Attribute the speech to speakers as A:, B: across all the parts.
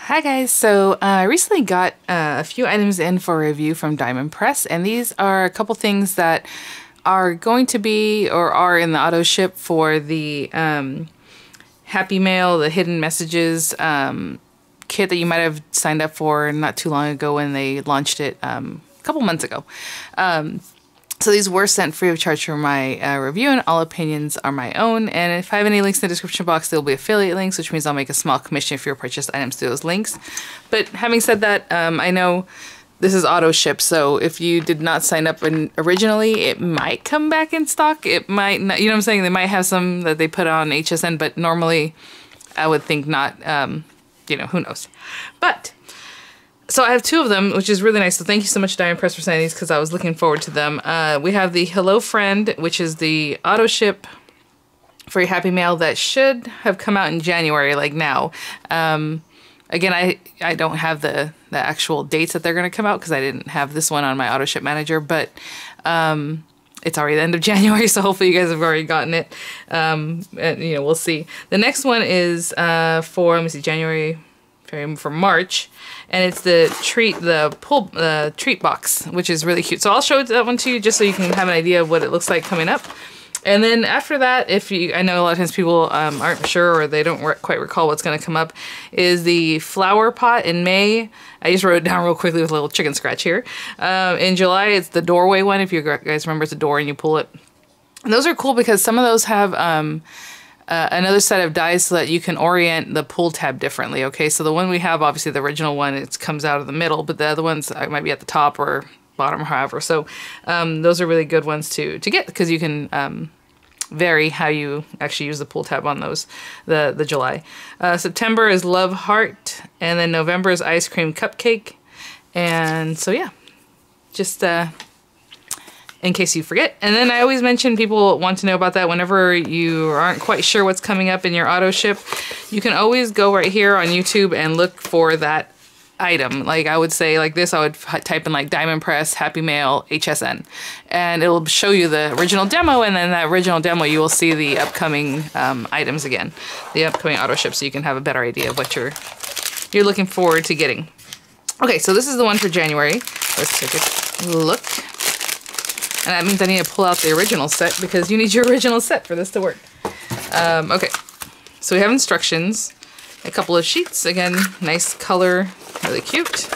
A: Hi guys, so I recently got a few items in for review from Diamond Press, and these are a couple things that are going to be or are in the auto ship for the Happy Mail, the hidden messages kit that you might have signed up for not too long ago when they launched it a couple months ago. So these were sent free of charge for my review, and all opinions are my own. And if I have any links in the description box, there will be affiliate links, which means I'll make a small commission if you purchase items through those links. But having said that, I know this is auto ship, so if you did not sign up originally, it might come back in stock. It might not, you know what I'm saying? They might have some that they put on HSN, but normally I would think not, you know, who knows. But so I have two of them, which is really nice. So thank you so much, Diamond Press, for sending these because I was looking forward to them. We have the Hello Friend, which is the auto ship for your Happy Mail that should have come out in January, like now. Again, I don't have the actual dates that they're going to come out because I didn't have this one on my auto ship manager, but it's already the end of January, so hopefully you guys have already gotten it. And, you know, we'll see. The next one is for, let me see, January, for March, and it's the treat box, which is really cute. So I'll show that one to you just so you can have an idea of what it looks like coming up. And then after that, I know a lot of times people aren't sure or they don't quite recall what's going to come up, is the flower pot in May. I just wrote it down real quickly with a little chicken scratch here. In July, it's the doorway one. If you guys remember, it's a door and you pull it. And those are cool because some of those have another set of dies so that you can orient the pull tab differently. Okay, so the one we have, obviously the original one, it comes out of the middle, but the other ones might be at the top or bottom or however. So those are really good ones to get because you can vary how you actually use the pull tab on those, the July. September is Love Heart, and then November is Ice Cream Cupcake. And so yeah, just in case you forget. And then I always mention people want to know about that whenever you aren't quite sure what's coming up in your auto ship. You can always go right here on YouTube and look for that item. Like I would say like this, I would type in like Diamond Press, Happy Mail, HSN, and it'll show you the original demo, and then that original demo you will see the upcoming items again, the upcoming auto ship, so you can have a better idea of what you're looking forward to getting. Okay, so this is the one for January. Let's take a look. And that means I need to pull out the original set because you need your original set for this to work. Okay, so we have instructions, a couple of sheets. Again, nice color, really cute.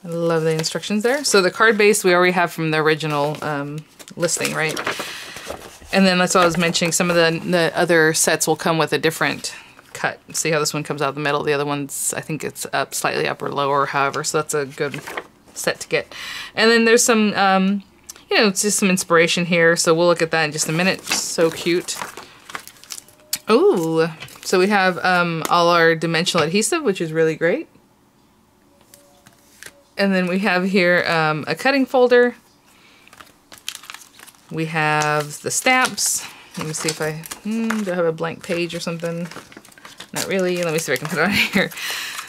A: I love the instructions there. So the card base we already have from the original listing, right? And then that's what I was mentioning. Some of the other sets will come with a different cut. See how this one comes out of the middle? The other one's, I think it's up, slightly up or lower, however. So that's a good set to get. And then there's some you know, it's just some inspiration here, so we'll look at that in just a minute. So cute. Oh, so we have all our dimensional adhesive, which is really great. And then we have here a cutting folder. We have the stamps. Let me see if do I have a blank page or something? Not really. Let me see if I can put it on here.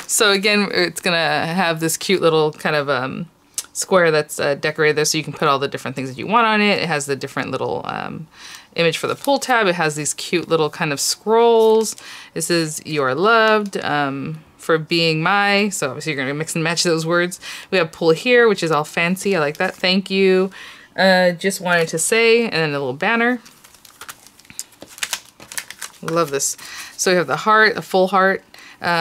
A: So again, it's gonna have this cute little kind of square that's decorated there, so you can put all the different things that you want on it. It has the different little image for the pull tab. It has these cute little kind of scrolls. It says "You are loved," for being my. So obviously you're gonna mix and match those words. We have pull here, which is all fancy. I like that. Thank you. Just wanted to say, and then a little banner. Love this. So we have the heart, a full heart.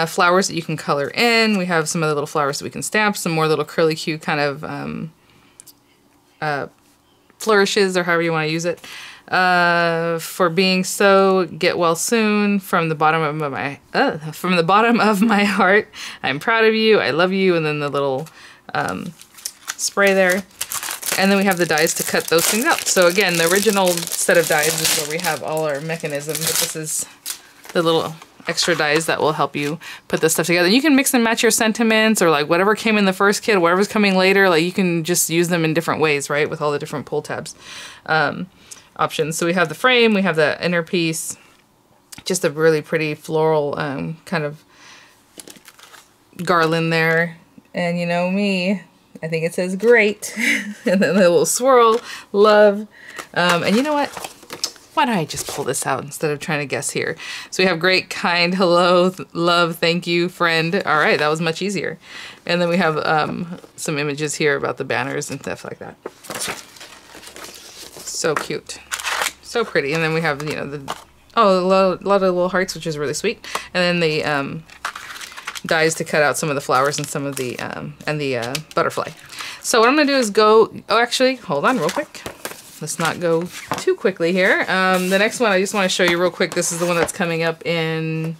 A: Flowers that you can color in. We have some other little flowers that we can stamp, some more little curly cute kind of flourishes, or however you want to use it. For being so, get well soon, from the bottom of my heart, I'm proud of you, I love you, and then the little spray there. And then we have the dies to cut those things out. So again, the original set of dies is where we have all our mechanism, but this is the little extra dies that will help you put this stuff together. You can mix and match your sentiments, or like whatever came in the first kit, whatever's coming later, like you can just use them in different ways, right? With all the different pull tabs options. So we have the frame, we have the inner piece, just a really pretty floral kind of garland there. And you know me, I think it says great. And then a little swirl, love. And you know what? why don't I just pull this out instead of trying to guess here? So we have great, kind, hello, love, thank you, friend. All right, that was much easier. And then we have some images here about the banners and stuff like that. So cute. So pretty. And then we have, you know, a lot of little hearts, which is really sweet. And then the dies to cut out some of the flowers and some of the, butterfly. So what I'm going to do is go, oh, actually, hold on real quick. Let's not go too quickly here. The next one I just want to show you real quick. This is the one that's coming up in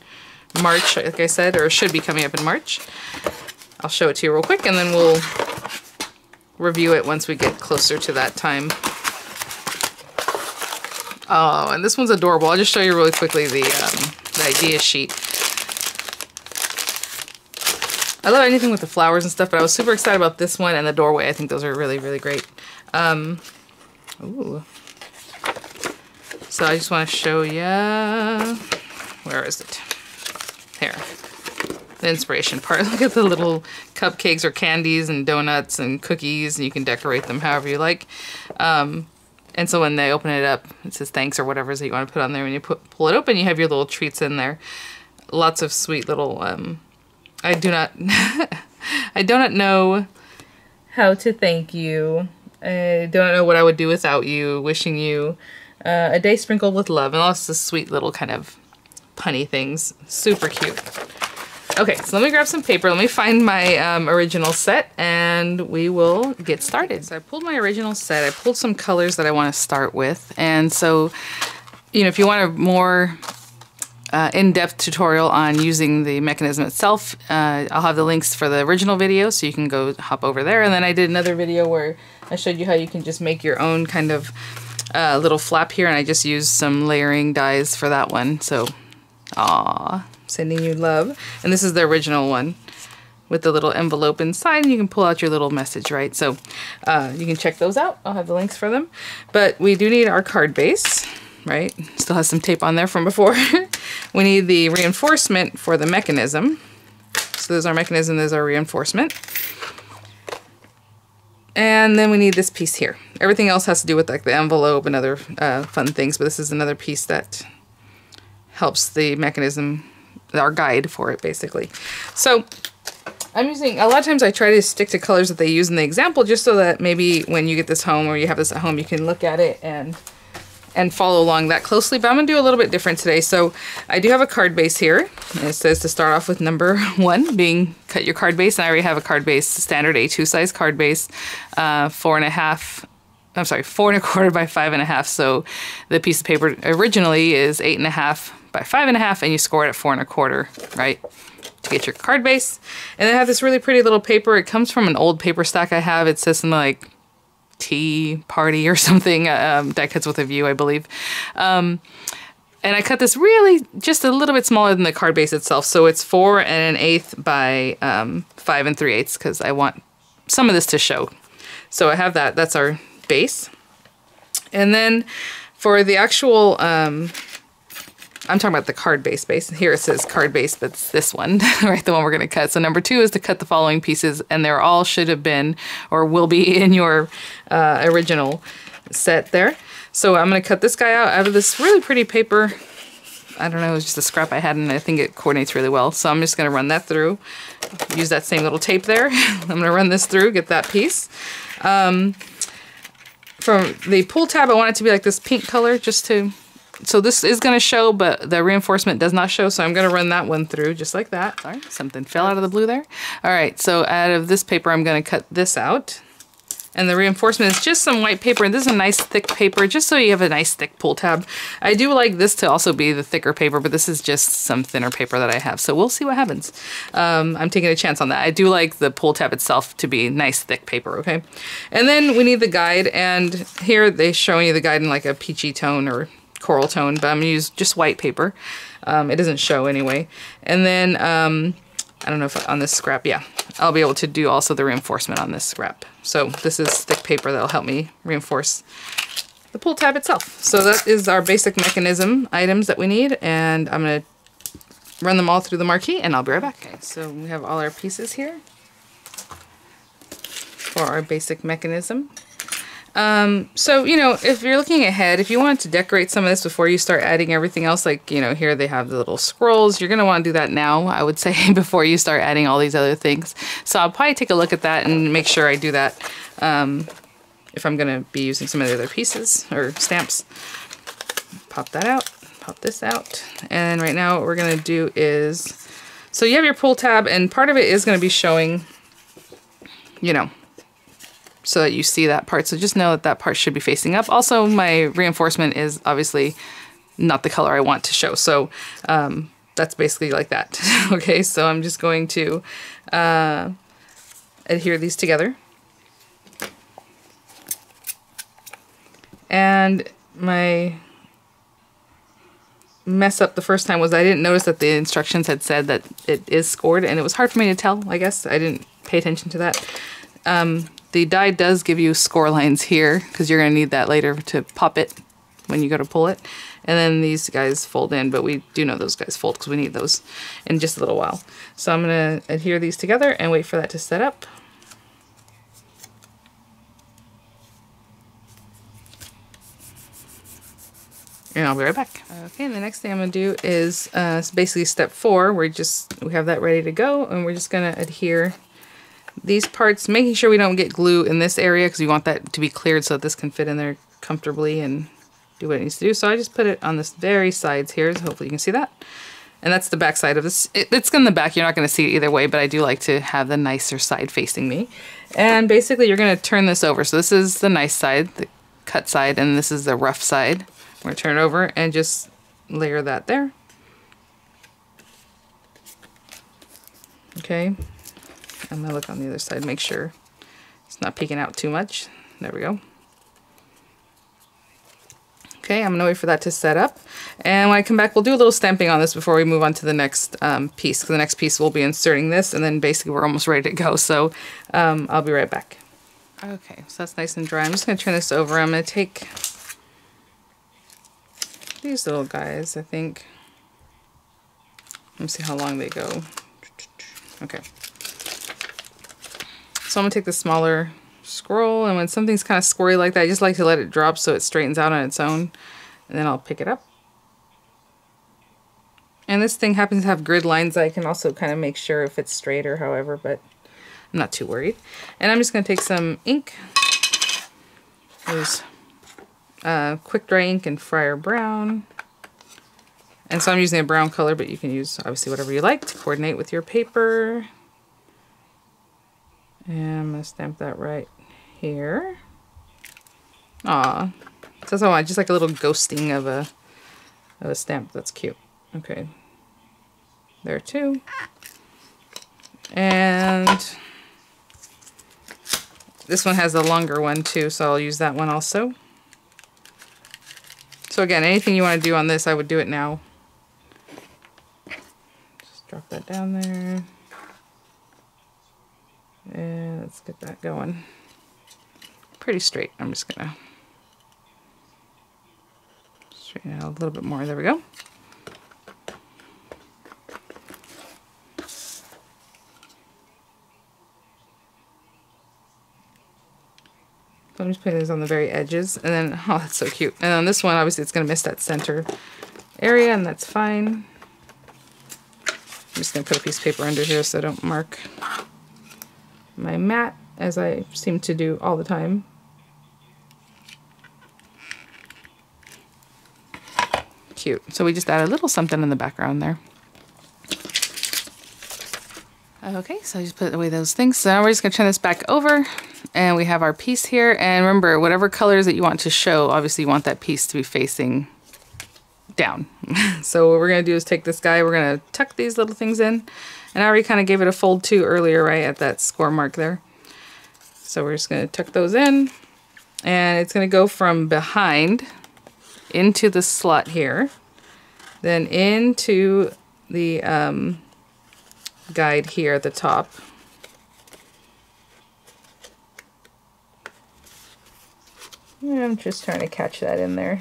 A: March, like I said, or should be coming up in March. I'll show it to you real quick and then we'll review it once we get closer to that time. Oh, and this one's adorable. I'll just show you really quickly the idea sheet. I love anything with the flowers and stuff, but I was super excited about this one and the doorway. I think those are really, really great. Ooh. So I just want to show ya. Where is it? Here. The inspiration part. Look at the little cupcakes or candies and donuts and cookies, and you can decorate them however you like. And so when they open it up, it says thanks or whatever that you want to put on there. When you pull it open, you have your little treats in there. Lots of sweet little, I do not know how to thank you. I don't know what I would do without you. Wishing you a day sprinkled with love. And lots of sweet little kind of punny things. Super cute. Okay, so let me grab some paper. Let me find my original set and we will get started. So I pulled my original set. I pulled some colors that I want to start with. And so, you know, if you want a more in-depth tutorial on using the mechanism itself, I'll have the links for the original video so you can go hop over there. And then I did another video where I showed you how you can just make your own kind of little flap here, and I just used some layering dies for that one. So, aw, sending you love. And this is the original one with the little envelope inside, and you can pull out your little message, right? So you can check those out. I'll have the links for them. But we do need our card base, right? Still has some tape on there from before. We need the reinforcement for the mechanism. So there's our mechanism, there's our reinforcement. And then we need this piece here. Everything else has to do with like the envelope and other fun things, but this is another piece that helps the mechanism, our guide for it basically. So I'm using, a lot of times I try to stick to colors that they use in the example just so that maybe when you get this home or you have this at home, you can look at it and follow along that closely, but I'm gonna do a little bit different today. So I do have a card base here, and it says to start off with number 1 being cut your card base, and I already have a card base, standard A2 size card base, 4.25 by 5.5. So the piece of paper originally is 8.5 by 5.5, and you score it at 4.25, right? To get your card base. And I have this really pretty little paper. It comes from an old paper stack I have. It says something like tea party or something, die cuts with a view, I believe. And I cut this really just a little bit smaller than the card base itself. So it's 4 1/8 by 5 3/8 because I want some of this to show. So I have that. That's our base. And then for the actual, I'm talking about the card base. Here it says card base, but it's this one, right? The one we're going to cut. So number 2 is to cut the following pieces, and they're all should have been or will be in your original set there. So I'm going to cut this guy out of this really pretty paper. I don't know, it was just a scrap I had, and I think it coordinates really well. So I'm just going to run that through. Use that same little tape there. I'm going to run this through, get that piece. From the pull tab, I want it to be like this pink color just to... So this is going to show, but the reinforcement does not show, so I'm going to run that one through just like that. Sorry, something fell out of the blue there. All right, so out of this paper, I'm going to cut this out. And the reinforcement is just some white paper, and this is a nice thick paper, just so you have a nice thick pull tab. I do like this to also be the thicker paper, but this is just some thinner paper that I have, so we'll see what happens. I'm taking a chance on that. I do like the pull tab itself to be nice thick paper, okay? And then we need the guide, and here they're showing you the guide in like a peachy tone or coral tone, but I'm gonna use just white paper. It doesn't show anyway. And then, I don't know if on this scrap, yeah, I'll be able to do also the reinforcement on this scrap. So this is thick paper that'll help me reinforce the pull tab itself. So that is our basic mechanism items that we need, and I'm gonna run them all through the marquee and I'll be right back. Okay, so we have all our pieces here for our basic mechanism. So, you know, if you're looking ahead, if you want to decorate some of this before you start adding everything else, like, you know, here they have the little scrolls, you're going to want to do that now, I would say, before you start adding all these other things. So I'll probably take a look at that and make sure I do that if I'm going to be using some of the other pieces or stamps. Pop that out, pop this out. And right now what we're going to do is, so you have your pull tab, and part of it is going to be showing, you know, so that you see that part. So just know that that part should be facing up. Also, my reinforcement is obviously not the color I want to show. So that's basically like that. Okay, so I'm just going to adhere these together. And my mess up the first time was I didn't notice that the instructions had said that it is scored, and it was hard for me to tell, I guess. I didn't pay attention to that. The die does give you score lines here because you're going to need that later to pop it when you go to pull it. And then these guys fold in, but we do know those guys fold because we need those in just a little while. So I'm going to adhere these together and wait for that to set up. And I'll be right back. Okay, and the next thing I'm going to do is basically step 4. We have that ready to go, and we're just going to adhere these parts, making sure we don't get glue in this area because we want that to be cleared so that this can fit in there comfortably and do what it needs to do. So I just put it on this very sides here, so hopefully you can see that. And that's the back side of this. It's in the back, you're not going to see it either way, but I do like to have the nicer side facing me. And basically you're going to turn this over. So this is the nice side, the cut side, and this is the rough side. We're going to turn it over and just layer that there. Okay. I'm going to look on the other side, make sure it's not peeking out too much. There we go. Okay, I'm going to wait for that to set up. And when I come back, we'll do a little stamping on this before we move on to the next piece. Because the next piece we'll be inserting this, and then basically we're almost ready to go. So I'll be right back. Okay, so that's nice and dry. I'm just going to turn this over. I'm going to take these little guys, I think. Let me see how long they go. Okay. So I'm going to take the smaller scroll, and when something's kind of squirrely like that, I just like to let it drop so it straightens out on its own, and then I'll pick it up. And this thing happens to have grid lines. I can also kind of make sure if it's straight or however, but I'm not too worried. And I'm just going to take some ink. There's quick dry ink and Friar Brown. And so I'm using a brown color, but you can use obviously whatever you like to coordinate with your paper. And I'm going to stamp that right here. Aw. So that's all I want, just like a little ghosting of a stamp. That's cute. Okay. There too. And this one has a longer one too, so I'll use that one also. So again, anything you want to do on this, I would do it now. Just drop that down there. And let's get that going. Pretty straight. I'm just gonna straighten out a little bit more. There we go. So I'm just putting these on the very edges, and then, oh, that's so cute. And on this one, obviously it's gonna miss that center area, and that's fine. I'm just gonna put a piece of paper under here so I don't mark my mat, as I seem to do all the time. Cute. So we just add a little something in the background there. Okay, so I just put away those things. So now we're just gonna turn this back over, and we have our piece here. And remember, whatever colors that you want to show, obviously you want that piece to be facing down. So what we're gonna do is take this guy, we're gonna tuck these little things in. And I already kind of gave it a fold too earlier, right, at that score mark there. So we're just going to tuck those in. And it's going to go from behind into the slot here. Then into the guide here at the top. And I'm just trying to catch that in there.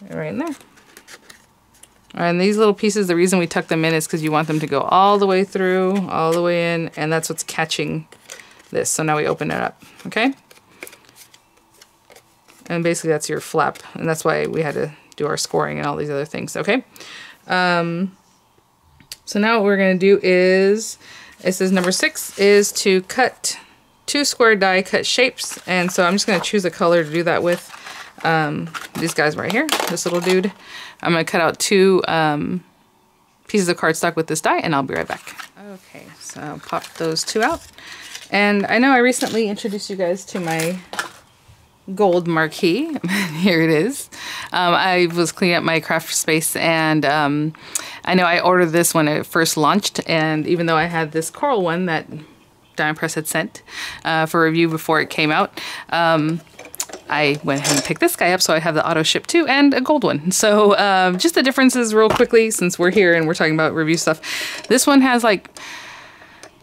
A: Right in there. And these little pieces, the reason we tuck them in is because you want them to go all the way through, all the way in, and that's what's catching this. So now we open it up, okay? And basically that's your flap, and that's why we had to do our scoring and all these other things, okay? So now what we're gonna do is, it says number 6 is to cut 2 square die cut shapes, and so I'm just gonna choose a color to do that with. These guys right here, this little dude. I'm gonna cut out 2 pieces of cardstock with this die, and I'll be right back. Okay, so I'll pop those 2 out. And I know I recently introduced you guys to my gold marquee. Here it is. I was cleaning up my craft space, and I know I ordered this when it first launched, and even though I had this coral one that Diamond Press had sent for review before it came out, I went ahead and picked this guy up, so I have the Autoship too, and a gold one. So just the differences real quickly, since we're here and we're talking about review stuff. This one has like,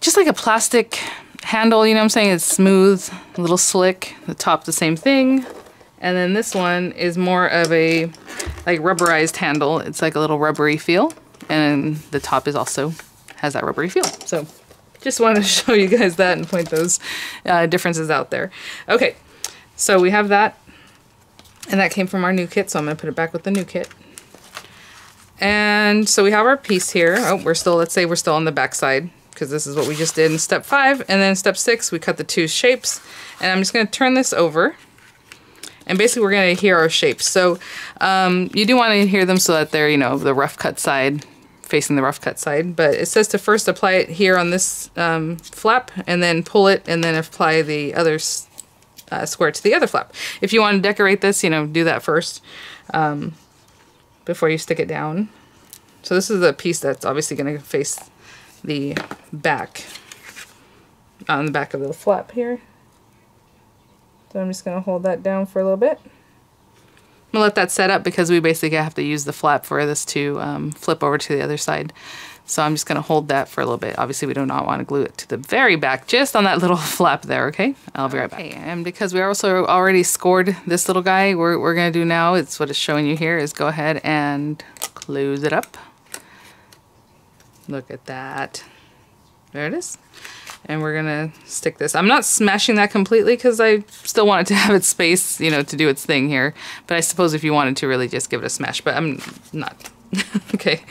A: just like a plastic handle, you know what I'm saying? It's smooth, a little slick. The top the same thing. And then this one is more of a like rubberized handle. It's like a little rubbery feel. And the top is also has that rubbery feel. So just wanted to show you guys that and point those differences out there. Okay, so we have that. And that came from our new kit, so I'm going to put it back with the new kit. And so we have our piece here. Oh, let's say we're still on the back side, because this is what we just did in step 5. And then step 6, we cut the 2 shapes. And I'm just going to turn this over. And basically we're going to adhere our shapes. So you do want to adhere them so that they're, you know, the rough cut side, facing the rough cut side. But it says to first apply it here on this flap, and then pull it, and then apply the other square to the other flap. If you want to decorate this, you know, do that first before you stick it down. So this is the piece that's obviously going to face the back, on the back of the flap here. So I'm just going to hold that down for a little bit. I'm going to let that set up because we basically have to use the flap for this to flip over to the other side. So I'm just going to hold that for a little bit. Obviously we do not want to glue it to the very back, just on that little flap there, okay? I'll be right back. Okay, and because we also already scored this little guy, what we're going to do now, it's what it's showing you here, is go ahead and close it up. Look at that. There it is. And we're gonna stick this. I'm not smashing that completely because I still want it to have its space, you know, to do its thing here. But I suppose if you wanted to really just give it a smash, but I'm not. Okay.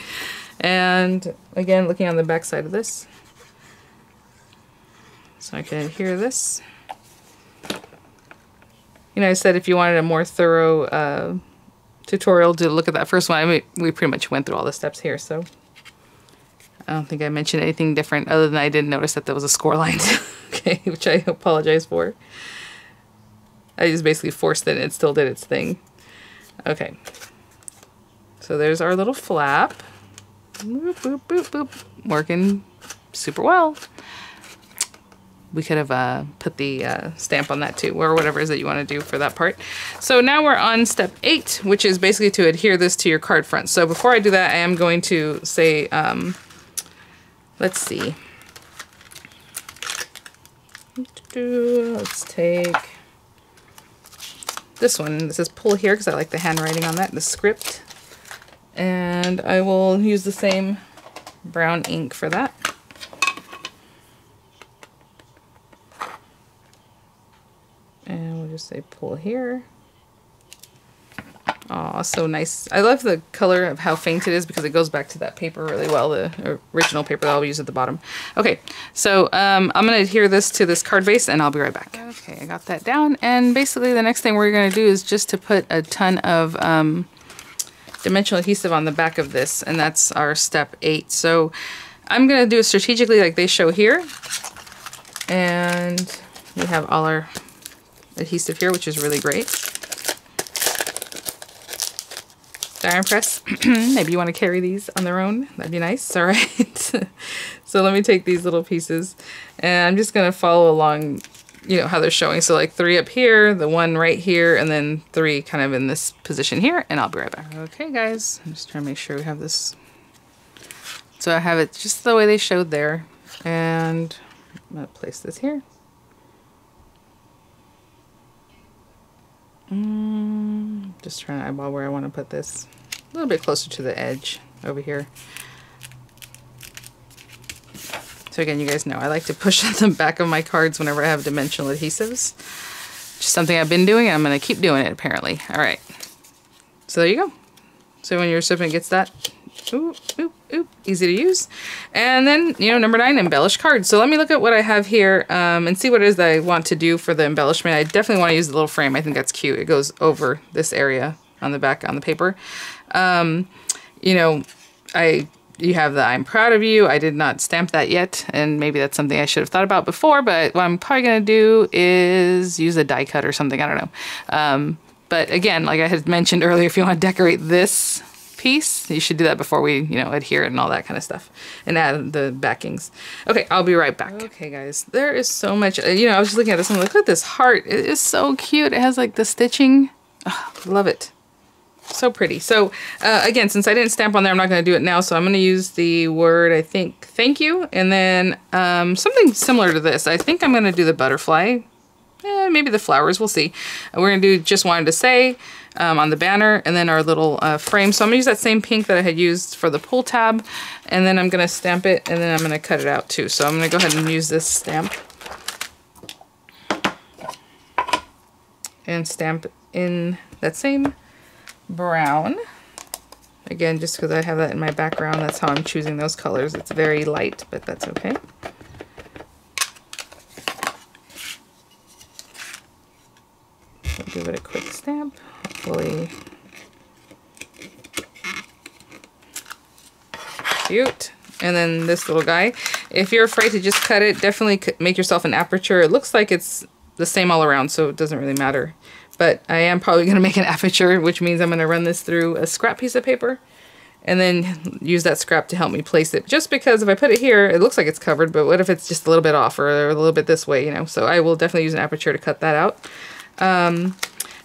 A: And again, looking on the back side of this. So I can adhere this. You know, I said if you wanted a more thorough tutorial to look at that first one, I mean, we pretty much went through all the steps here, so I don't think I mentioned anything different other than I didn't notice that there was a score line. Okay, which I apologize for. I just basically forced it and it still did its thing. Okay. So there's our little flap. Boop, boop, boop, boop. Working super well. We could have put the stamp on that too, or whatever it is that you want to do for that part. So now we're on step 8, which is basically to adhere this to your card front. So before I do that, I am going to say, let's see. Let's take this one. This says pull here because I like the handwriting on that, the script. And I will use the same brown ink for that. And we'll just say pull here. Oh, so nice. I love the color of how faint it is because it goes back to that paper really well, the original paper that I'll use at the bottom. Okay, so I'm going to adhere this to this card base and I'll be right back. Okay, I got that down. And basically the next thing we're going to do is just to put a ton of dimensional adhesive on the back of this, and that's our step 8. So I'm going to do it strategically like they show here. And we have all our adhesive here, which is really great. Diamond Press, maybe you want to carry these on their own. That'd be nice. All right. So let me take these little pieces and I'm just going to follow along, you know, how they're showing. So like 3 up here, the 1 right here, and then 3 kind of in this position here, and I'll be right back. Okay, guys, I'm just trying to make sure we have this. So I have it just the way they showed there, and I'm going to place this here. Just trying to eyeball where I want to put this. A little bit closer to the edge over here. So again, you guys know I like to push on the back of my cards whenever I have dimensional adhesives. Just something I've been doing, and I'm going to keep doing it, apparently. All right. So there you go. So when your recipient gets that, ooh, ooh, ooh, easy to use. And then, you know, number 9, embellish cards. So let me look at what I have here and see what it is that I want to do for the embellishment. I definitely want to use the little frame. I think that's cute. It goes over this area on the back on the paper. You know, you have the I'm proud of you. I did not stamp that yet, and maybe that's something I should have thought about before, but what I'm probably going to do is use a die cut or something. I don't know. But again, like I had mentioned earlier, if you want to decorate this piece, you should do that before we, you know, adhere it and all that kind of stuff, and add the backings. Okay, I'll be right back. Okay, guys, there is so much, you know, I was just looking at this and look at this heart. It is so cute. It has like the stitching. Oh, love it. So pretty. So again, since I didn't stamp on there, I'm not going to do it now. So I'm going to use the word, I think, thank you. And then something similar to this. I think I'm going to do the butterfly. Maybe the flowers. We'll see. We're going to do just wanted to say on the banner, and then our little frame. So I'm going to use that same pink that I had used for the pull tab. And then I'm going to stamp it, and then I'm going to cut it out too. So I'm going to go ahead and use this stamp. And stamp in that same brown. Again, just because I have that in my background, that's how I'm choosing those colors. It's very light, but that's okay. So give it a quick stamp. Hopefully. Cute. And then this little guy. If you're afraid to just cut it, definitely make yourself an aperture. It looks like it's the same all around, so it doesn't really matter. But I am probably going to make an aperture, which means I'm going to run this through a scrap piece of paper and then use that scrap to help me place it. Just because if I put it here, it looks like it's covered, but what if it's just a little bit off or a little bit this way, you know? So I will definitely use an aperture to cut that out. And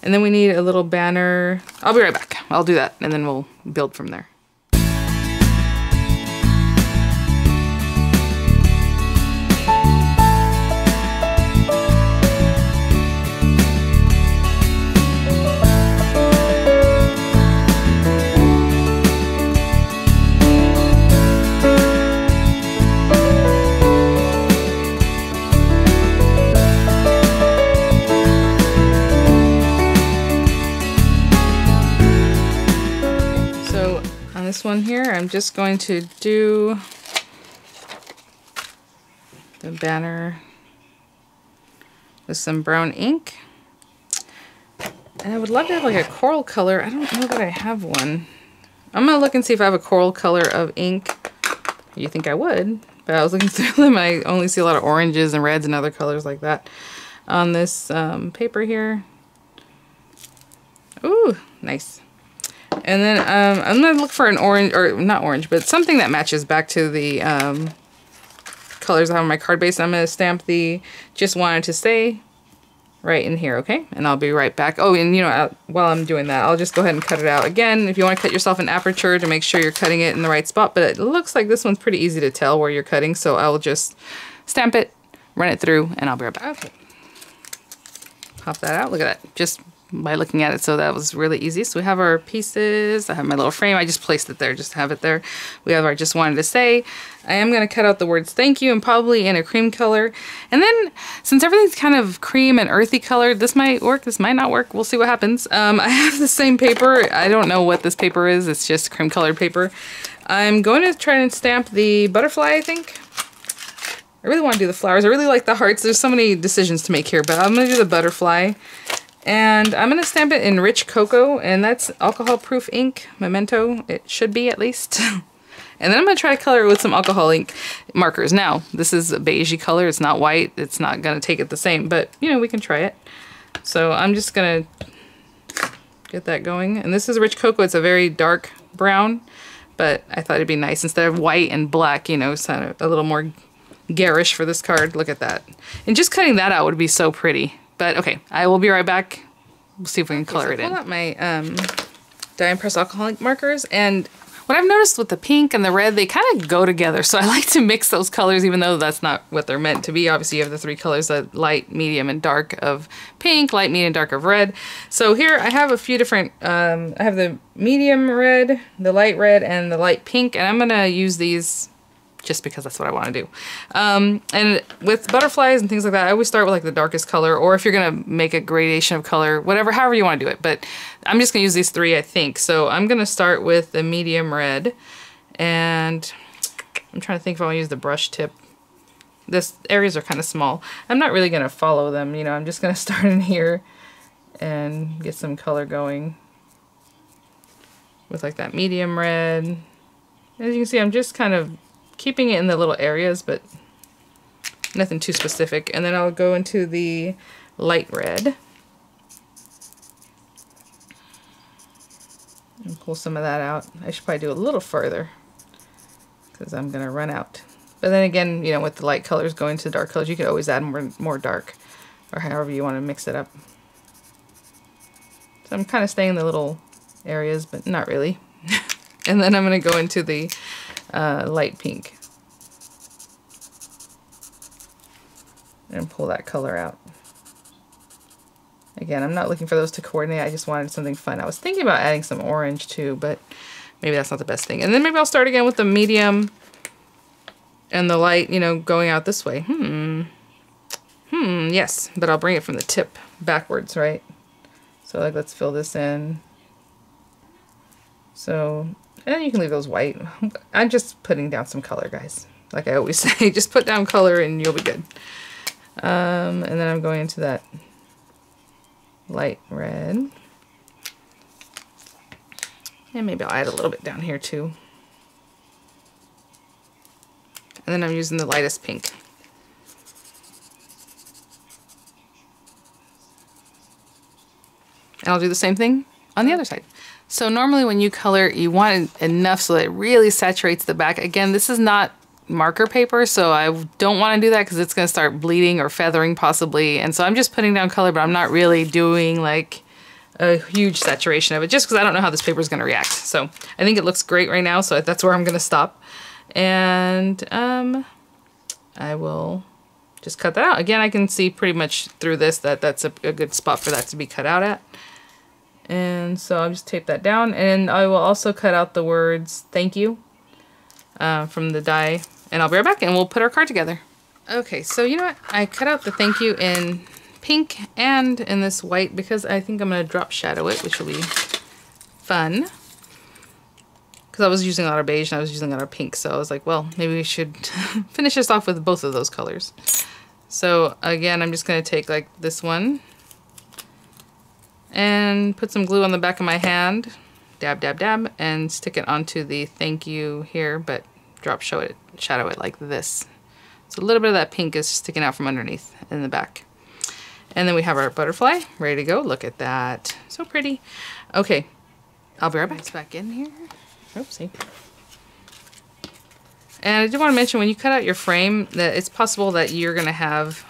A: then we need a little banner. I'll be right back. I'll do that, and then we'll build from there. This one here, I'm just going to do the banner with some brown ink. And I would love to have like a coral color. I don't know that I have one. I'm gonna look and see if I have a coral color of ink. You think I would, but I was looking through them. I only see a lot of oranges and reds and other colors like that on this paper here. Ooh, nice. And then I'm going to look for an orange, or not orange, but something that matches back to the colors I have on my card base. I'm going to stamp the just wanted to say right in here, okay? And I'll be right back. Oh, and you know, while I'm doing that, I'll just go ahead and cut it out. Again, if you want to cut yourself an aperture to make sure you're cutting it in the right spot, but it looks like this one's pretty easy to tell where you're cutting, so I'll just stamp it, run it through, and I'll be right back. Okay. Pop that out. Look at that. Just by looking at it, so that was really easy. So we have our pieces. I have my little frame. I just placed it there just to have it there. We have our just wanted to say. I am going to cut out the words thank you, and probably in a cream color. And then since everything's kind of cream and earthy colored, this might work, this might not work. We'll see what happens. I have the same paper. I don't know what this paper is. It's just cream colored paper. I'm going to try and stamp the butterfly, I think. I really want to do the flowers. I really like the hearts. There's so many decisions to make here, but I'm going to do the butterfly. And I'm going to stamp it in rich cocoa, and that's alcohol-proof ink, Memento. It should be, at least. And then I'm going to try to color it with some alcohol ink markers. Now, this is a beigey color. It's not white. It's not going to take it the same, but, you know, we can try it. So I'm just going to get that going. And this is rich cocoa. It's a very dark brown, but I thought it'd be nice. Instead of white and black, you know, it's kind of a little more garish for this card. Look at that. And just cutting that out would be so pretty. But okay, I will be right back. We'll see if we can color it in. I pulled out my die and press alcohol ink markers, and what I've noticed with the pink and the red, they kind of go together. So I like to mix those colors, even though that's not what they're meant to be. Obviously, you have the three colors, the light, medium, and dark of pink, light, medium, dark of red. So here I have a few different, I have the medium red, the light red, and the light pink, and I'm gonna use these just because that's what I want to do. And with butterflies and things like that, I always start with like the darkest color, or if you're gonna make a gradation of color, whatever, however you want to do it. But I'm just gonna use these three, I think. So I'm gonna start with the medium red, and I'm trying to think if I want to use the brush tip. This areas are kind of small. I'm not really gonna follow them, you know. I'm just gonna start in here and get some color going with like that medium red. As you can see, I'm just kind of keeping it in the little areas, but nothing too specific. And then I'll go into the light red and pull some of that out. I should probably do a little further because I'm gonna run out. But then again, you know, with the light colors going to dark colors, you could always add more dark, or however you want to mix it up. So I'm kind of staying in the little areas, but not really. And then I'm gonna go into the light pink and pull that color out. Again, I'm not looking for those to coordinate. I just wanted something fun. I was thinking about adding some orange too, but maybe that's not the best thing. And then maybe I'll start again with the medium and the light, you know, going out this way. Yes, but I'll bring it from the tip backwards, right? So like, let's fill this in. So, and you can leave those white. I'm just putting down some color, guys. Like I always say, just put down color and you'll be good. And then I'm going into that light red. And maybe I'll add a little bit down here too. And then I'm using the lightest pink. And I'll do the same thing on the other side. So normally when you color, you want it enough so that it really saturates the back. Again, this is not marker paper, so I don't want to do that because it's going to start bleeding or feathering possibly. And so I'm just putting down color, but I'm not really doing like a huge saturation of it just because I don't know how this paper is going to react. So I think it looks great right now, so that's where I'm going to stop. And I will just cut that out. Again, I can see pretty much through this that that's a good spot for that to be cut out at. And so I'll just tape that down, and I will also cut out the words thank you from the die, and I'll be right back and we'll put our card together. Okay, so you know what? I cut out the thank you in pink and in this white because I think I'm going to drop shadow it, which will be fun. Because I was using a lot of beige and I was using a lot of pink, so I was like, well, maybe we should finish this off with both of those colors. So again, I'm just going to take like this one and put some glue on the back of my hand, dab, dab, dab, and stick it onto the thank you here, but shadow it like this. So a little bit of that pink is sticking out from underneath in the back. And then we have our butterfly ready to go. Look at that. So pretty. Okay, I'll be right back. It's back in here. Oopsie. And I did want to mention, when you cut out your frame, that it's possible that you're going to have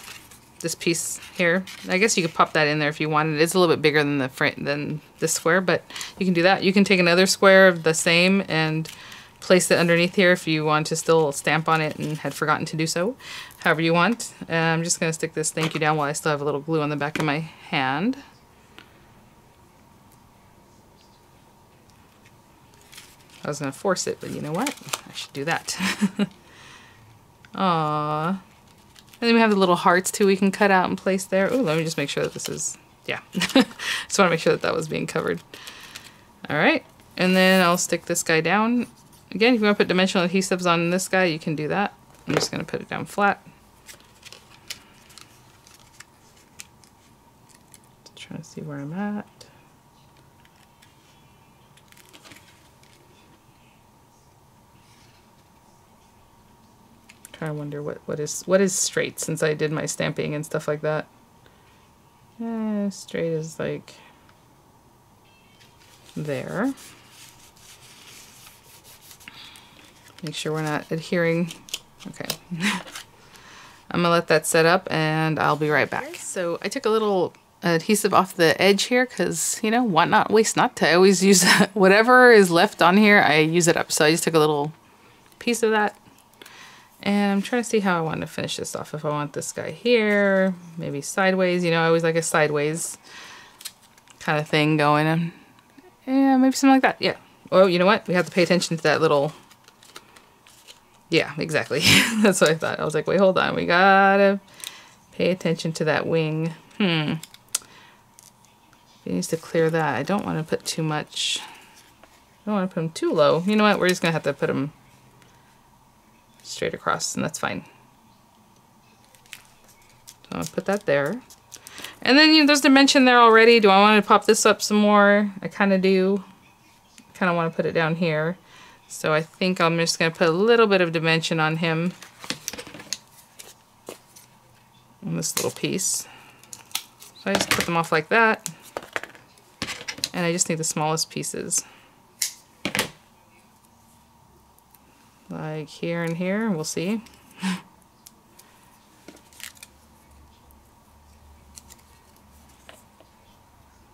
A: this piece here. I guess you could pop that in there if you wanted. It's a little bit bigger than the frame, than this square, but you can do that. You can take another square of the same and place it underneath here if you want to still stamp on it and had forgotten to do so. However you want. I'm just going to stick this thank you down while I still have a little glue on the back of my hand. I was going to force it, but you know what? I should do that. Aww. And then we have the little hearts too we can cut out and place there. Oh, let me just make sure that this is, yeah. Just want to make sure that that was being covered. All right. And then I'll stick this guy down. Again, if you want to put dimensional adhesives on this guy, you can do that. I'm just going to put it down flat. Just trying to see where I'm at. I wonder what is straight, since I did my stamping and stuff like that. Straight is like there. Make sure we're not adhering. Okay. I'm gonna let that set up and I'll be right back. So I took a little adhesive off the edge here because, you know, why not waste not? I always use whatever is left on here, I use it up. So I just took a little piece of that. And I'm trying to see how I want to finish this off. If I want this guy here, maybe sideways. You know, I always like a sideways kind of thing going. And yeah, maybe something like that. Yeah. Oh, you know what? We have to pay attention to that little Yeah, exactly. That's what I thought. I was like, wait, hold on. We gotta pay attention to that wing. It needs to clear that. I don't want to put too much. I don't want to put them too low. You know what? We're just gonna have to put them straight across, and that's fine. So I'll put that there. And then, you know, there's dimension there already. Do I want to pop this up some more? I kind of do. Kind of want to put it down here. So I think I'm just going to put a little bit of dimension on him. On this little piece. So I just put them off like that. And I just need the smallest pieces. Like here and here, we'll see.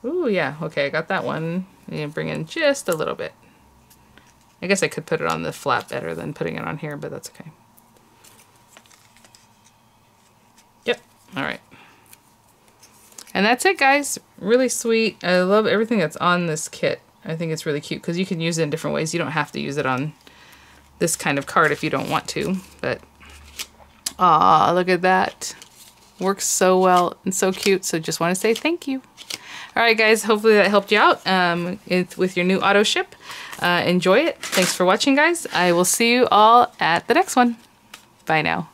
A: Ooh, yeah, okay, I got that one. And bring in just a little bit. I guess I could put it on the flap better than putting it on here, but that's okay. Yep, all right. And that's it, guys. Really sweet. I love everything that's on this kit. I think it's really cute because you can use it in different ways. You don't have to use it on this kind of card if you don't want to, but aw, look at that. Works so well and so cute. So just want to say thank you. All right, guys, hopefully that helped you out with your new Autoship. Enjoy it. Thanks for watching, guys. I will see you all at the next one. Bye now.